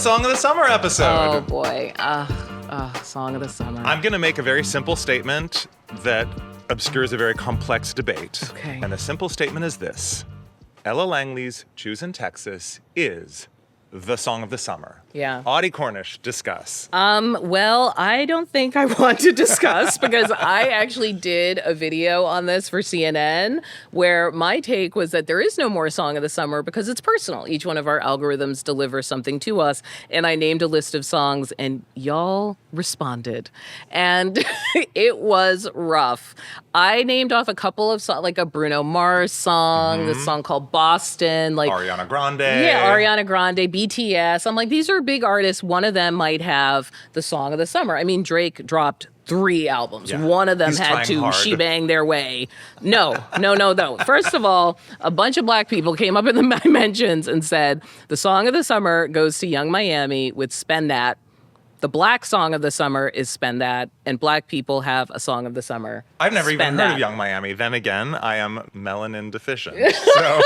Song of the Summer episode. Oh, boy. Song of the Summer. I'm going to make a very simple statement that obscures a very complex debate. Okay. And the simple statement is this. Ella Langley's Choosin' Texas is the Song of the Summer. Yeah. Audie Cornish, discuss. Well, I don't think I want to discuss because I actually did a video on this for CNN where my take was that there is no more Song of the Summer because it's personal. Each one of our algorithms delivers something to us. And I named a list of songs and y'all responded. And it was rough. I named off a couple of songs, like a Bruno Mars song, this song called Boston. Like Ariana Grande. Yeah, Ariana Grande, BTS. I'm like, these are big artists. One of them might have the Song of the Summer. I mean, Drake dropped 3 albums. Yeah. One of them He's had trying to hard. shebang their way. No. First of all, a bunch of black people came up in the mentions and said, the Song of the Summer goes to Young Miami with Spend That. The black Song of the Summer is Spend That, and black people have a Song of the Summer. I've never even Spend heard That. of Young Miami. Then again, I am melanin deficient. So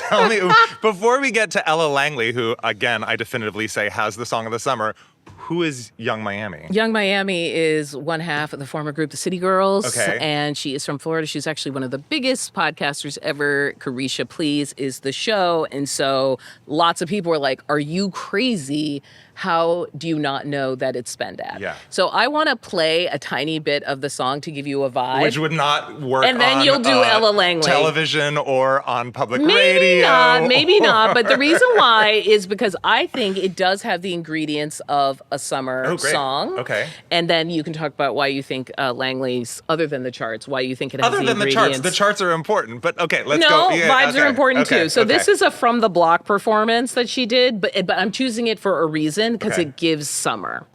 tell me, before we get to Ella Langley, who, again, I definitively say has the Song of the Summer, who is Young Miami? Young Miami is one half of the former group, the City Girls. Okay. And she is from Florida. She's actually one of the biggest podcasters ever. Carisha Please is the show. And so lots of people were like, are you crazy? How do you not know that it's Spend That? Yeah. So I want to play a tiny bit of the song to give you a vibe. Which would not work And then on you'll do Ella Langley. television or on public Maybe radio. maybe not. But the reason why is because I think it does have the ingredients of a summer great. song. Okay. And then you can talk about why you think Langley's, other than the charts, why you think it has Other the than the ingredients. charts. The charts are important. But okay, let's No, go. Yeah, vibes okay, are important okay, too. So this okay. is a From the Block performance that she did, but I'm choosing it for a reason because Okay. it gives summer.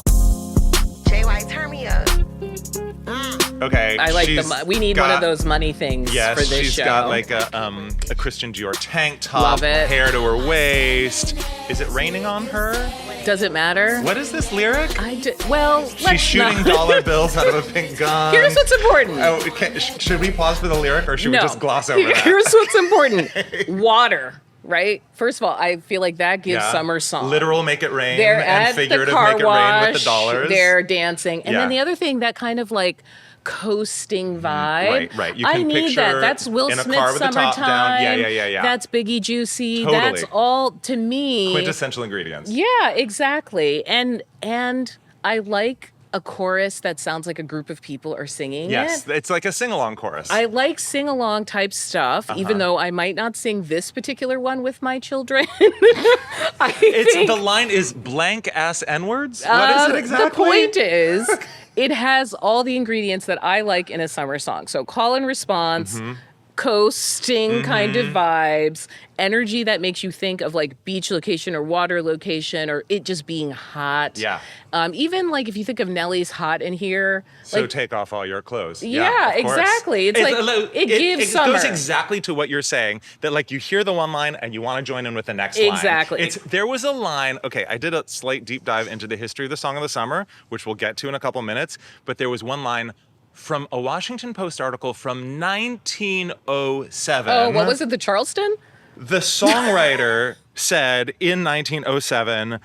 JY, turn me up. Okay. I like she's we need one of got- those money things Yes, for this she's show. got like a Christian Dior tank top, Love it. hair to her waist. Is it raining on her? Does it matter? What is this lyric? Well, She's let's shooting not. dollar bills out of a pink gun. Here's what's important. Oh, should we pause for the lyric or should we just gloss over that? Here's what's important. Water, right? First of all, I feel like that gives Yeah. summer song. Literal make it rain They're and at the figurative car make it wash. rain with the dollars. They're dancing. And Yeah. then the other thing, that kind of like coasting vibe. Right. You I can need that. picture That's Will in a Smith car with the top Summertime. down. Yeah. That's Biggie Juicy. Totally. That's all, to me. Quintessential ingredients. Yeah, exactly. And I like a chorus that sounds like a group of people are singing Yes, it. it's like a sing-along chorus. I like sing-along type stuff, even though I might not sing this particular one with my children. The line is blank ass N-words? What is it exactly? The point is, it has all the ingredients that I like in a summer song. So call and response, Mm-hmm. coasting kind of vibes, energy that makes you think of like beach location or water location or it just being hot. Yeah. Even like if you think of Nelly's Hot in Here. So like, take off all your clothes. Yeah, of course. exactly. It's like, it gives It summer. goes exactly to what you're saying, that like you hear the one line and you want to join in with the next Exactly. line. There was a line, okay, I did a slight deep dive into the history of the Song of the Summer, which we'll get to in a couple minutes, but there was one line from a Washington Post article from 1907. Oh, what was it? The Charleston? The songwriter said in 1907,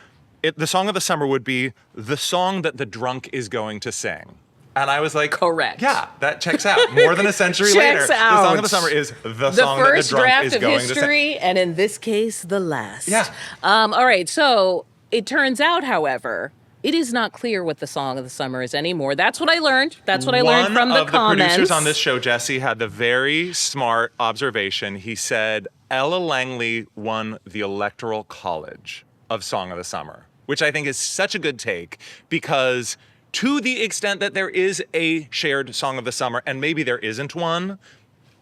the Song of the Summer would be the song that the drunk is going to sing. And I was like, Correct. Yeah, that checks out. More than a century later. Checks out. The Song of the Summer is the The song that the first drunk draft is of going to sing. history, and in this case, the last. Yeah. All right. So it turns out, however, it is not clear what the Song of the Summer is anymore. That's what I learned. That's what I learned from the One of the comments. producers on this show, Jesse, had the very smart observation. He said Ella Langley won the Electoral College of Song of the Summer, which I think is such a good take because to the extent that there is a shared Song of the Summer, and maybe there isn't one,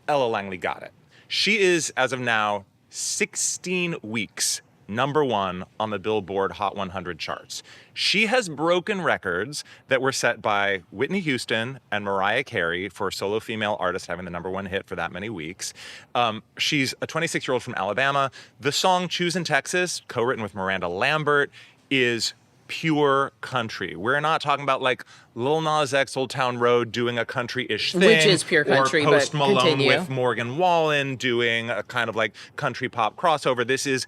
Ella Langley got it. She is, as of now, 16 weeks #1 on the Billboard Hot 100 charts. She has broken records that were set by Whitney Houston and Mariah Carey for a solo female artist having the #1 hit for that many weeks. She's a 26-year-old from Alabama. The song Choosin' Texas, co-written with Miranda Lambert, is pure country. We're not talking about like Lil Nas X, Old Town Road doing a country-ish thing. Which is pure country, or Post but Malone continue. with Morgan Wallen doing a kind of like country pop crossover. This is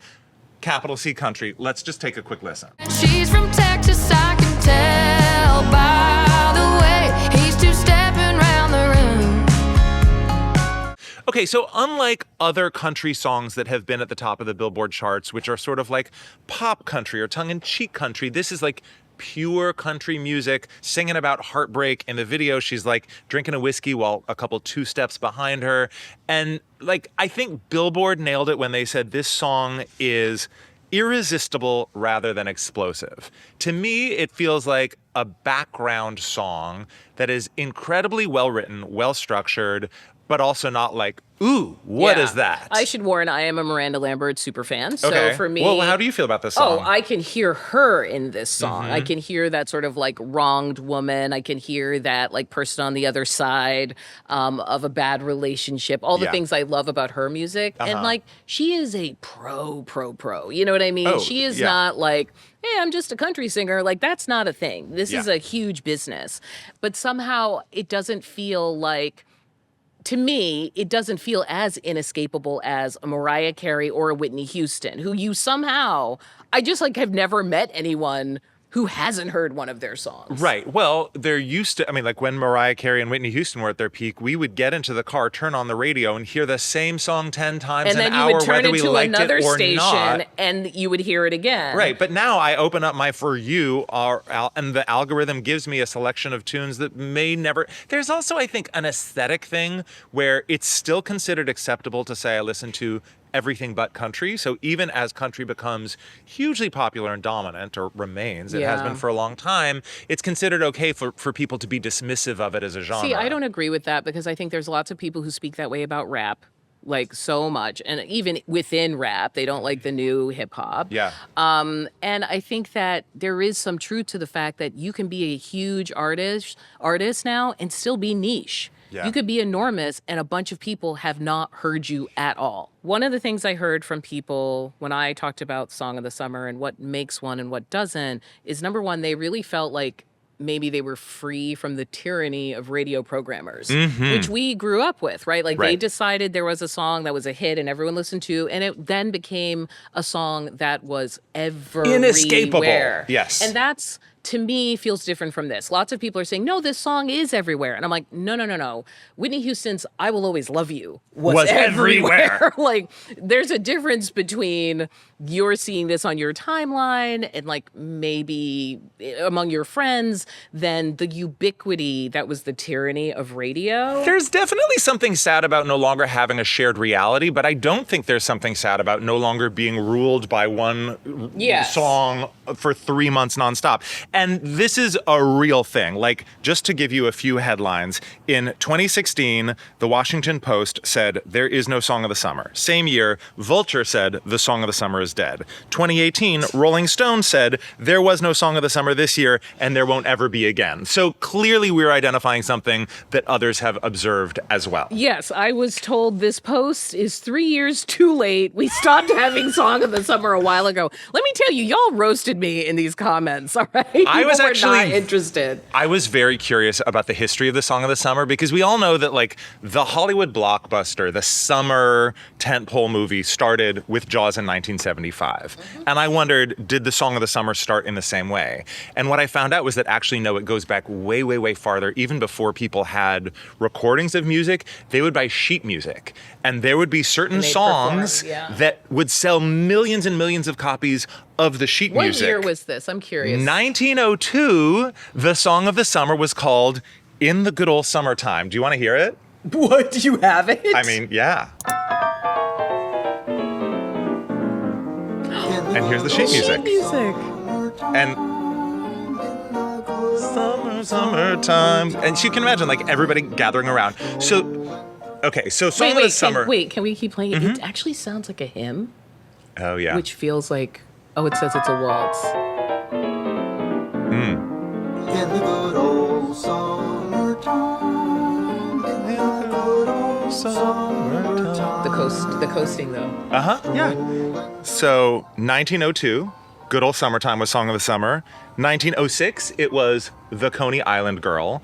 capital C country. Let's just take a quick listen. She's from Texas, I can tell by the way he's two-stepping round the room. Okay, so unlike other country songs that have been at the top of the Billboard charts, which are sort of like pop country or tongue-in-cheek country, this is like pure country music, singing about heartbreak. In the video, she's like drinking a whiskey while a couple two steps behind her. And like, I think Billboard nailed it when they said this song is irresistible rather than explosive. To me, it feels like a background song that is incredibly well written, well structured, but also not like, ooh, what is that? I should warn, I am a Miranda Lambert super fan. So Okay. for me... Well, how do you feel about this song? Oh, I can hear her in this song. I can hear that sort of like wronged woman. I can hear that like person on the other side of a bad relationship. All the Yeah. things I love about her music. And like, she is a pro. You know what I mean? Oh, She is yeah. not like, hey, I'm just a country singer. Like, that's not a thing. This is Yeah. a huge business. But somehow it doesn't feel like, to me, it doesn't feel as inescapable as a Mariah Carey or a Whitney Houston, who you somehow, I just like have never met anyone who hasn't heard one of their songs. Right. Well, they're used to, I mean, like when Mariah Carey and Whitney Houston were at their peak, we would get into the car, turn on the radio, and hear the same song 10 times And an then you hour, would turn whether it we to liked another it or station not. and you would hear it again. Right, but now I open up my For You, and the algorithm gives me a selection of tunes that may never... There's also, I think, an aesthetic thing where it's still considered acceptable to say I listen to everything but country. So even as country becomes hugely popular and dominant, or remains, it has Yeah. been for a long time, it's considered okay for people to be dismissive of it as a genre. See, I don't agree with that because I think there's lots of people who speak that way about rap, like so much. And even within rap, they don't like the new hip hop. Yeah. And I think that there is some truth to the fact that you can be a huge artist now and still be niche. Yeah. You could be enormous and a bunch of people have not heard you at all. One of the things I heard from people when I talked about Song of the Summer and what makes one and what doesn't is, number one, they really felt like maybe they were free from the tyranny of radio programmers, which we grew up with, right? Like they Right. decided there was a song that was a hit and everyone listened to, and it then became a song that was everywhere. Inescapable. Yes. And that's, to me, feels different from this. Lots of people are saying, no, this song is everywhere. And I'm like, no. Whitney Houston's I Will Always Love You was everywhere. Like, there's a difference between you're seeing this on your timeline and like maybe among your friends than the ubiquity that was the tyranny of radio. There's definitely something sad about no longer having a shared reality, but I don't think there's something sad about no longer being ruled by one Yes. song for 3 months nonstop. And this is a real thing. Like, just to give you a few headlines, in 2016, the Washington Post said, there is no Song of the Summer. Same year, Vulture said, the Song of the Summer is dead. 2018, Rolling Stone said, there was no Song of the Summer this year, and there won't ever be again. So clearly we're identifying something that others have observed as well. Yes, I was told this post is 3 years too late. We stopped having Song of the Summer a while ago. Let me tell you, y'all roasted me in these comments, all right? I was People were actually- not interested. I was very curious about the history of the Song of the Summer because we all know that like the Hollywood blockbuster, the summer tentpole movie started with Jaws in 1975. And I wondered, did the Song of the Summer start in the same way? And what I found out was that actually no, it goes back way, way, way farther. Even before people had recordings of music, they would buy sheet music. And there would be certain And they'd songs perform, yeah. that would sell millions and millions of copies of the sheet What music. year was this? I'm curious. 1902, the Song of the Summer was called In the Good Old Summertime. Do you want to hear it? What? Do you have it? I mean, yeah. And here's the sheet music. music. And summertime. And you can imagine like everybody gathering around. So, okay, so Song of the Summer. Can we keep playing it? It actually sounds like a hymn, Oh, yeah. which feels like, oh, it says it's a waltz. In the good old summertime. In the good old summertime. The coasting though. Uh-huh, yeah. So 1902, Good Old Summertime was Song of the Summer. 1906, it was The Coney Island Girl.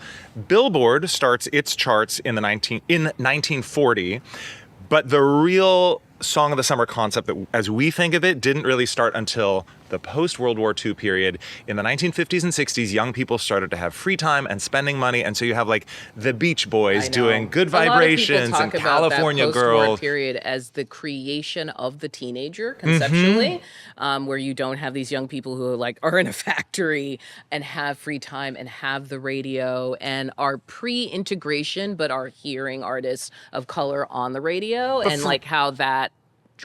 Billboard starts its charts in 1940, but the real Song of the Summer concept that, as we think of it, didn't really start until the post-World War II period. In the 1950s and 60s, young people started to have free time and spending money, and so you have like the Beach Boys doing Good Vibrations and California about that post-war Girl. period as the creation of the teenager conceptually, where you don't have these young people who are in a factory and have free time and have the radio and are pre-integration but are hearing artists of color on the radio, and how that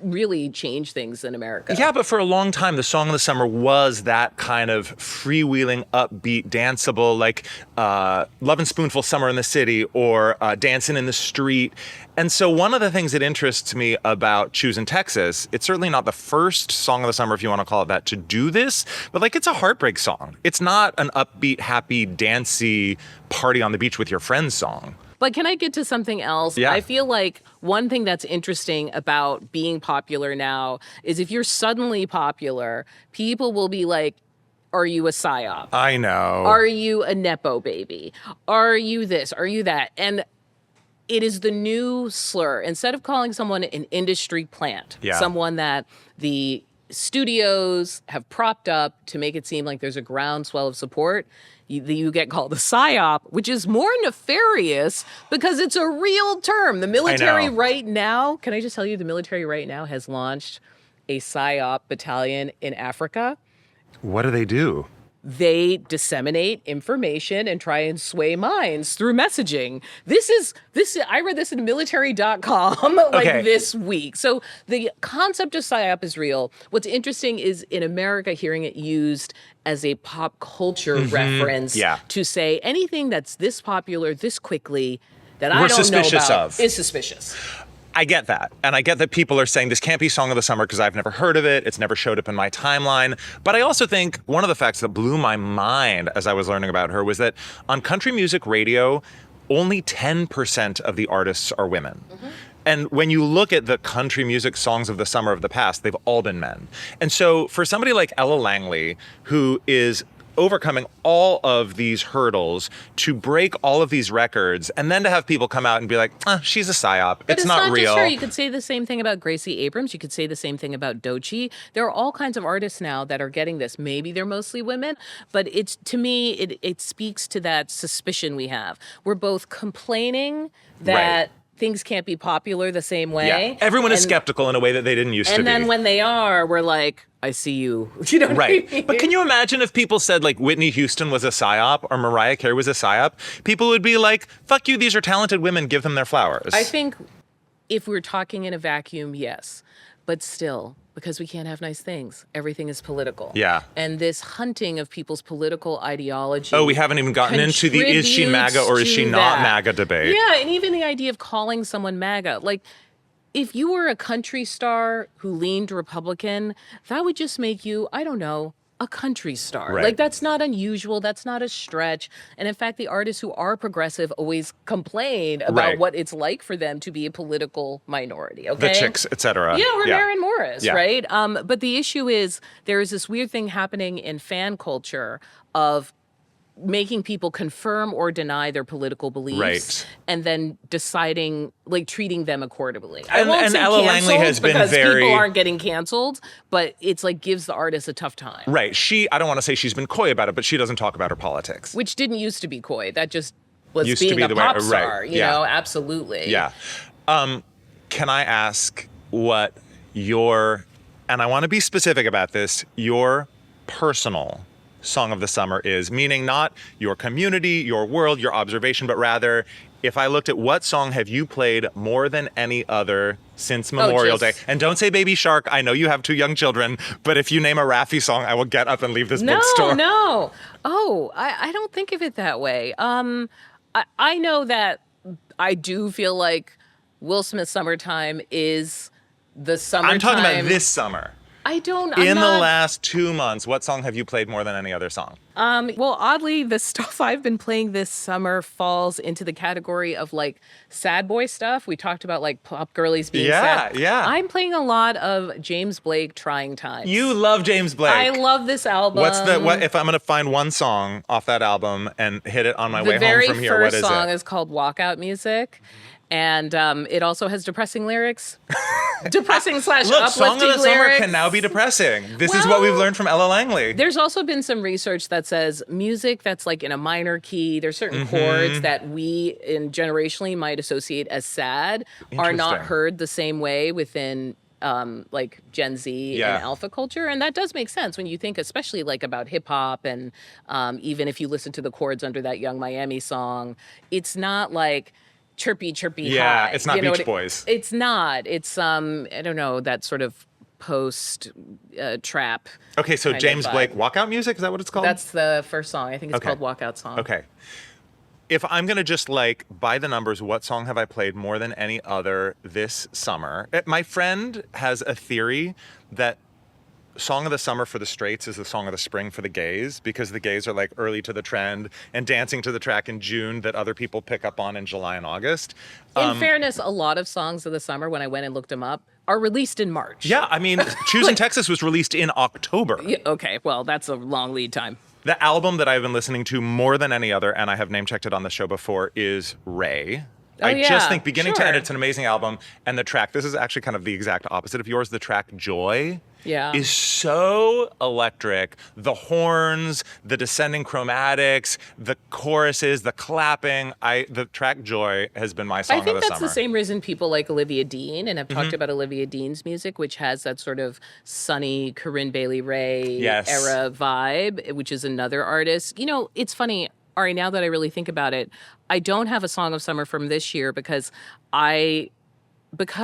really changed things in America. Yeah, but for a long time, the Song of the Summer was that kind of freewheeling, upbeat, danceable, like Love and Spoonful, Summer in the City, or Dancing in the Street. And so one of the things that interests me about Choosing Texas, it's certainly not the first Song of the Summer, if you want to call it that, to do this, but it's a heartbreak song. It's not an upbeat, happy, dancey, party on the beach with your friends song. But can I get to something else? Yeah. I feel like one thing that's interesting about being popular now is if you're suddenly popular, people will be like, are you a psyop? I know. Are you a Nepo baby? Are you this? Are you that? And it is the new slur. Instead of calling someone an industry plant, someone that the studios have propped up to make it seem like there's a groundswell of support, you get called a psyop, which is more nefarious because it's a real term. The military right now, can I just tell you, the military right now has launched a psyop battalion in Africa. What do they do? They disseminate information and try and sway minds through messaging. I read this in military.com this week. So the concept of PSYOP is real. What's interesting is in America, hearing it used as a pop culture reference to say anything that's this popular, this quickly, that I don't know about is suspicious. I get that. And I get that people are saying this can't be Song of the Summer because I've never heard of it. It's never showed up in my timeline. But I also think one of the facts that blew my mind as I was learning about her was that on country music radio, only 10% of the artists are women. And when you look at the country music songs of the summer of the past, they've all been men. And so for somebody like Ella Langley, who is overcoming all of these hurdles to break all of these records, and then to have people come out and be like, she's a psyop. But it's not real. Just her. You could say the same thing about Gracie Abrams. You could say the same thing about Doechii. There are all kinds of artists now that are getting this. Maybe they're mostly women, but it's, to me, it speaks to that suspicion we have. We're both complaining that things can't be popular the same way. Yeah. Everyone is skeptical in a way that they didn't used to be. And then when they are, we're like, I see you. You know what I mean? But can you imagine if people said Whitney Houston was a psyop or Mariah Carey was a psyop? People would be like, fuck you, these are talented women, give them their flowers. I think if we're talking in a vacuum, yes. But still, because we can't have nice things, everything is political. Yeah. And this hunting of people's political ideology. Oh, we haven't even gotten into the is she MAGA or is she not MAGA debate. Yeah, and even the idea of calling someone MAGA. If you were a country star who leaned Republican, that would just make you, I don't know, a country star. Right. That's not unusual. That's not a stretch. And in fact, the artists who are progressive always complain about what it's like for them to be a political minority. Okay. The Chicks, et cetera. Yeah, or Maren Morris, right? But the issue is there is this weird thing happening in fan culture of making people confirm or deny their political beliefs and then deciding, treating them accordingly. I won't say Ella Langley has been because very... people aren't getting canceled, but it's gives the artist a tough time. Right. I don't want to say she's been coy about it, but she doesn't talk about her politics. Which didn't used to be coy. That just was used being to be a the pop way, star, right. you know, absolutely. Yeah. Can I ask what your, and I want to be specific about this, your personal Song of the Summer is, meaning not your community, your world, your observation, but rather, if I looked at what song have you played more than any other since Memorial Day? And don't say Baby Shark. I know you have 2 young children, but if you name a Raffi song, I will get up and leave this bookstore. No. Oh, I don't think of it that way. I know that I do feel like Will Smith's Summertime is the summertime. I'm talking about this summer. The last 2 months, what song have you played more than any other song? Well, oddly, the stuff I've been playing this summer falls into the category of sad boy stuff. We talked about pop girlies being sad. Yeah. I'm playing a lot of James Blake, Trying Times. You love James Blake. I love this album. What if I'm going to find one song off that album and hit it on my way home from here? What is it? The very first song is called Walkout Music. And it also has depressing lyrics. Depressing slash Look, uplifting Song of the Summer lyrics. can now be depressing. This is what we've learned from Ella Langley. There's also been some research that says music that's like in a minor key, there's certain chords that we generationally might associate as sad are not Interesting. heard the same way within like Gen Z Yeah. and alpha culture. And that does make sense when you think especially like about hip hop and even if you listen to the chords under that Young Miami song, it's not like chirpy Yeah, high. it's not You know Beach what Boys. It's not. It's I don't know, that sort of post trap. Okay, so kind of James vibe. Blake, Walkout Music, is that what it's called? That's the first song. I think it's Okay. called Walkout Song. Okay. If I'm going to just like by the numbers, what song have I played more than any other this summer? My friend has a theory that Song of the Summer for the straights is the Song of the Spring for the gays because the gays are like early to the trend and dancing to the track in June that other people pick up on in July and August. In fairness, a lot of songs of the summer, when I went and looked them up, are released in March. Yeah, I mean, Choosing Texas was released in October. Yeah, okay, well, that's a long lead time. The album that I've been listening to more than any other, and I have name checked it on the show before, is Ray. I yeah, just think beginning to end, sure. it's an amazing album. And the track, this is actually kind of the exact opposite of yours. The track Joy Yeah. is so electric. The horns, the descending chromatics, the choruses, the clapping. The track Joy has been my song I think of the that's summer. the same reason people like Olivia Dean and have talked about Olivia Dean's music, which has that sort of sunny Corinne Bailey Rae Yes. era vibe, which is another artist. You know, it's funny, Ari, now that I really think about it, I don't have a song of summer from this year because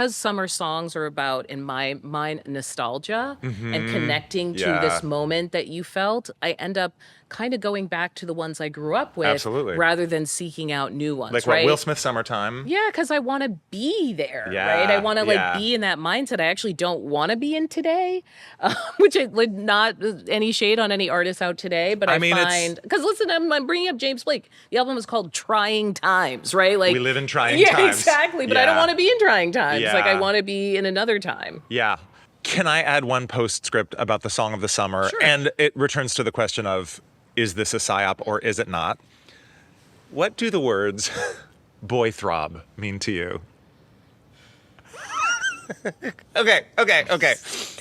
summer songs are about, in my mind, nostalgia and connecting to Yeah. this moment that you felt, I end up kind of going back to the ones I grew up with Absolutely. rather than seeking out new ones, like right? what, Will Smith Summertime? Yeah, because I want to be there, Yeah, right? I want to yeah. like be in that mindset I actually don't want to be in today, which is like not any shade on any artists out today, but I I mean, it's- find because listen, I'm bringing up James Blake. The album is called Trying Times, right? Like We live in trying yeah, times. exactly. But I don't Yeah. want to be in trying times. Like I Yeah. want to be in another time. Yeah. Can I add one postscript about the Song of the Summer? Sure. And it returns to the question of, is this a psyop or is it not? What do the words boy throb mean to you? Okay.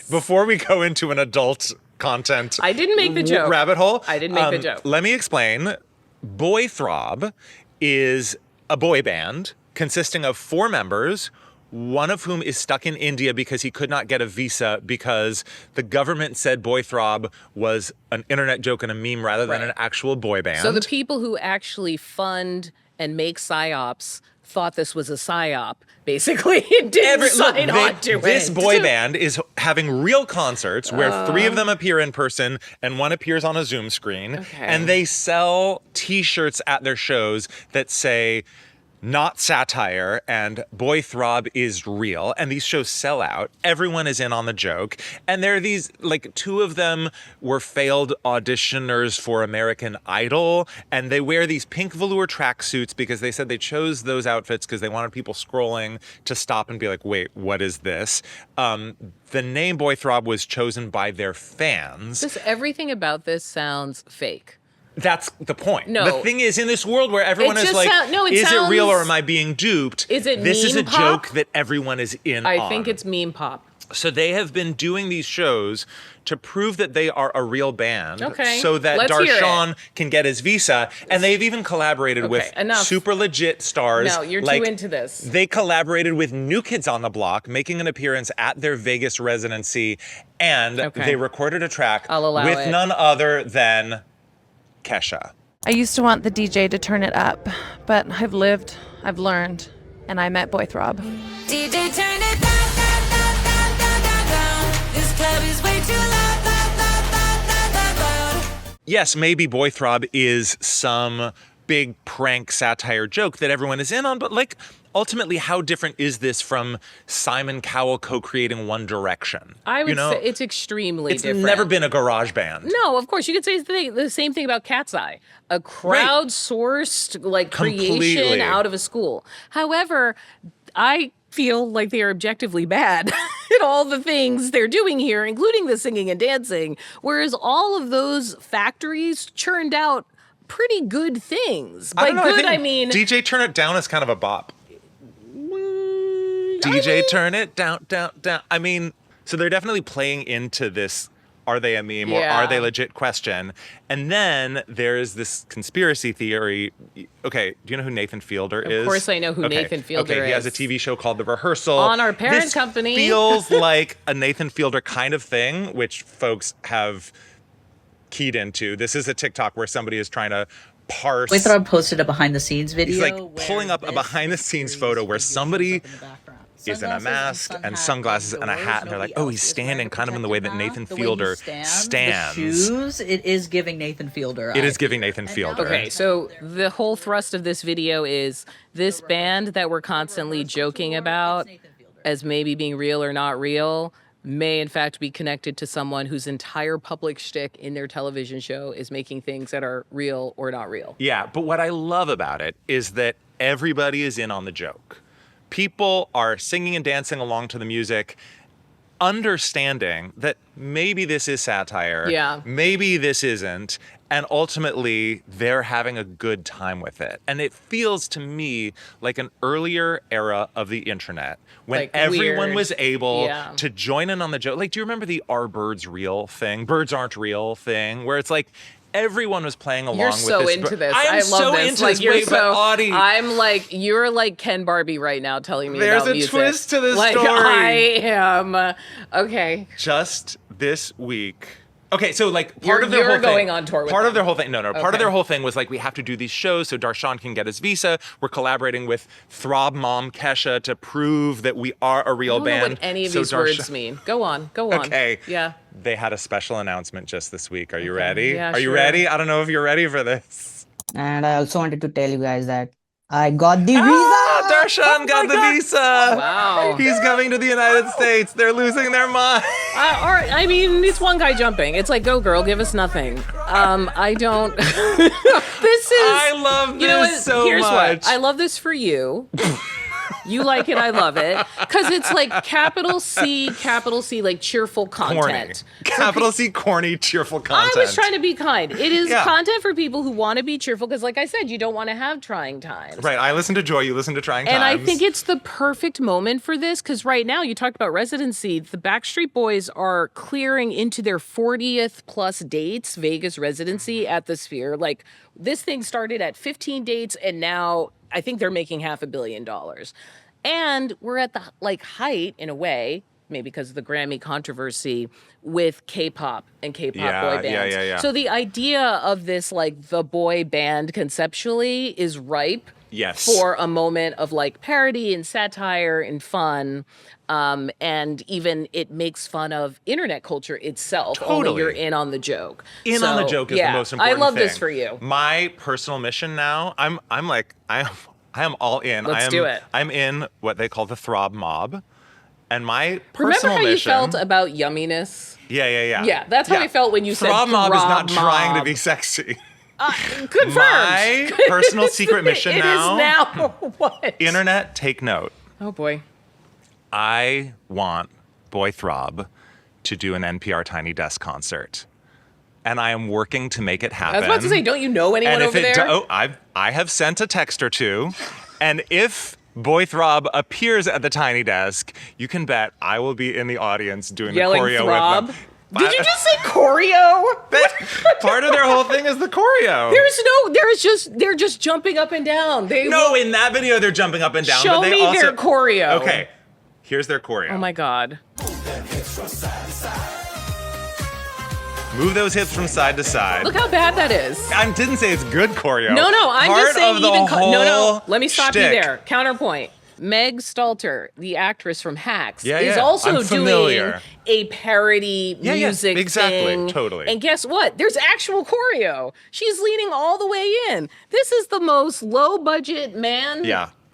Before we go into an adult content I didn't make the joke. rabbit hole. I didn't make the joke. Let me explain. Boy Throb is a boy band consisting of 4 members, one of whom is stuck in India because he could not get a visa because the government said Boy Throb was an internet joke and a meme rather than Right. an actual boy band. So the people who actually fund and make psyops thought this was a psyop, basically, and didn't sign on to this it. boy band is having real concerts where 3 of them appear in person and 1 appears on a Zoom screen. Okay. And they sell T-shirts at their shows that say, not satire and Boy Throb is real. And these shows sell out. Everyone is in on the joke. And there are these, like 2 of them were failed auditioners for American Idol. And they wear these pink velour tracksuits because they said they chose those outfits because they wanted people scrolling to stop and be like, wait, what is this? The name Boy Throb was chosen by their fans. Everything about this sounds fake. That's the point. No. The thing is, in this world where everyone It is just like, it is it real or sounds- am I being duped? Is it This is a meme pop? joke that everyone is in I on. think it's meme pop. So they have been doing these shows to prove that they are a real band. Okay, So that let's hear it. Darshan can get his visa. And they've even collaborated with enough. super legit stars. No, you're like, too into this. They collaborated with New Kids on the Block, making an appearance at their Vegas residency. And Okay. they recorded a track I'll allow with it. none other than Kesha. I used to want the DJ to turn it up, but I've lived, I've learned, and I met Boy Throb. DJ, turn it down, down, down, down, down, down, down. This club is way too loud, loud, loud, loud, loud, loud, loud. Yes, maybe Boy Throb is some big prank satire joke that everyone is in on, but like ultimately, how different is this from Simon Cowell co-creating One Direction? I would You know, say it's extremely it's different. never been a garage band. No, of course. You could say the same thing about Cat's Eye. A crowdsourced like creation Completely. out of a school. However, I feel like they are objectively bad at all the things they're doing here, including the singing and dancing, whereas all of those factories churned out pretty good things. By I don't know, good, think I mean DJ Turn It Down is kind of a bop. DJ, turn it down, down, down. I mean, so they're definitely playing into this, are they a meme or Yeah. are they legit question? And then there's this conspiracy theory. Okay, do you know who Nathan Fielder is? Of course I know who Nathan Fielder Okay, he has a is. TV show called The Rehearsal. On our parent This company. feels like a Nathan Fielder kind of thing, which folks have keyed into. This is a TikTok where somebody is trying to parse. Boythrob posted a behind the scenes video. He's like where pulling up a this behind the scenes series photo of where videos somebody shows up in the background. is in a Sunglasses mask sun and hat sunglasses and a indoors. hat, and they're like, Nobody oh, else he's is standing wearing kind of in the way that protective Nathan mask. The way you Fielder stand, stands. The shoes, it is giving Nathan Fielder. It is giving Nathan Fielder. Okay, so the whole thrust of this video is this band that we're constantly joking about as maybe being real or not real may in fact be connected to someone whose entire public shtick in their television show is making things that are real or not real. Yeah, but what I love about it is that everybody is in on the joke. People are singing and dancing along to the music, understanding that maybe this is satire, Yeah. maybe this isn't, and ultimately they're having a good time with it. And it feels to me like an earlier era of the internet when Like everyone weird. was able Yeah. to join in on the joke. Like, do you remember the "Are birds real" thing? Birds aren't real thing, where it's like everyone was playing along You're with so this. into this. I am love so this. into like this. you're Wait, but so. Audie, I'm like you're like Ken Barbie right now, telling me There's about a music. twist to this like, story. I am okay. just this week. Okay, so like part of their You're whole thing. going on tour with part of them. their whole thing. No. Part of Okay. their whole thing was like we have to do these shows so Darshan can get his visa. We're collaborating with Throb Mom Kesha to prove that we are a real I don't know band. what any of So these words mean. Go on. Go on. Okay. Yeah. They had a special announcement just this week. Are you ready? Yeah, Are you sure. ready? I don't know if you're ready for this. And I also wanted to tell you guys that I got the Ah, visa. Darshan got the visa. Wow. He's coming to the United States. They're losing their mind. All right. I mean, it's one guy jumping. It's like, go girl, give us nothing. I don't. This is. I love You know what? this so Here's much. what I love this for you. You like it, I love it, because it's like capital C, like cheerful Corny. content. Capital C, corny, cheerful content. I was trying to be kind. It is Yeah. content for people who want to be cheerful, because, like I said, you don't want to have trying times. Right, I listen to Joy, you listen to Trying Times. And I think it's the perfect moment for this, because right now, you talked about residency. The Backstreet Boys are clearing into their 40th plus dates, Vegas residency at the Sphere. Like, this thing started at 15 dates, and now I think they're making $500 million. And we're at the height, in a way, maybe because of the Grammy controversy, with K-pop and K-pop Yeah, boy bands. yeah. So the idea of this, like, the boy band conceptually is ripe Yes. for a moment of like parody and satire and fun. And even it makes fun of internet culture itself. Only Totally. you're in on the joke. In on the So, joke is yeah, the most important I love thing. this for you. My personal mission now, I am all in. Let's do it. I'm in what they call the Throb Mob. And my Remember personal how you mission, felt about yumminess? Yeah. Yeah, that's how I felt when you said Throb Mob is not Throb trying to Mob. be sexy. Confirmed. My personal secret mission It now. is now. What? Internet, take note. Oh boy. I want Boy Throb to do an NPR Tiny Desk concert. And I am working to make it happen. I was about to say, don't you know anyone And if over it there? I have sent a text or two, and if Boy Throb appears at the Tiny Desk, you can bet I will be in the audience doing Yelling the choreo throb. with them. Did you just say choreo? Part of their whole thing is the choreo. They're just jumping up and down. They No, in that video they're jumping up and down. Show but they me also, their choreo. Okay, here's their choreo. Oh my god. Move those hips from side to side. Look how bad that is. I didn't say it's good choreo. No, I'm Part just saying of the even no. whole Let me stop you shtick. there. Counterpoint. Meg Stalter, the actress from Hacks, Yeah, is yeah. also I'm doing familiar. a parody Yeah, music exactly, thing. totally. And guess what? There's actual choreo. She's leaning all the way in. This is the most low budget man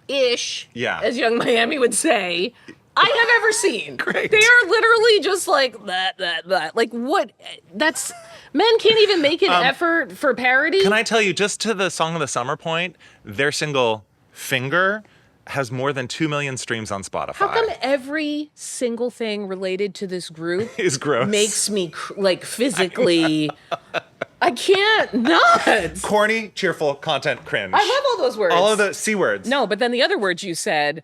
ish, Yeah. as Young Miami would say, I have ever seen. Great. They are literally just like that. Like what? That's men can't even make an effort for parody. Can I tell you, just to the Song of the Summer point, their single Finger has more than 2 million streams on Spotify. How come every single thing related to this group Is gross. makes me like physically? I can't not. Corny, cheerful, content, cringe. I love all those words. All of the C words. No, but then the other words you said,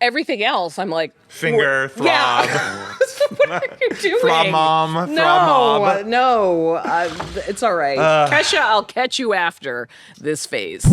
everything else, I'm like, Finger, throb. Yeah. What are you doing? Throb mom, throb No, mob. no, it's all right. Kesha, I'll catch you after this phase.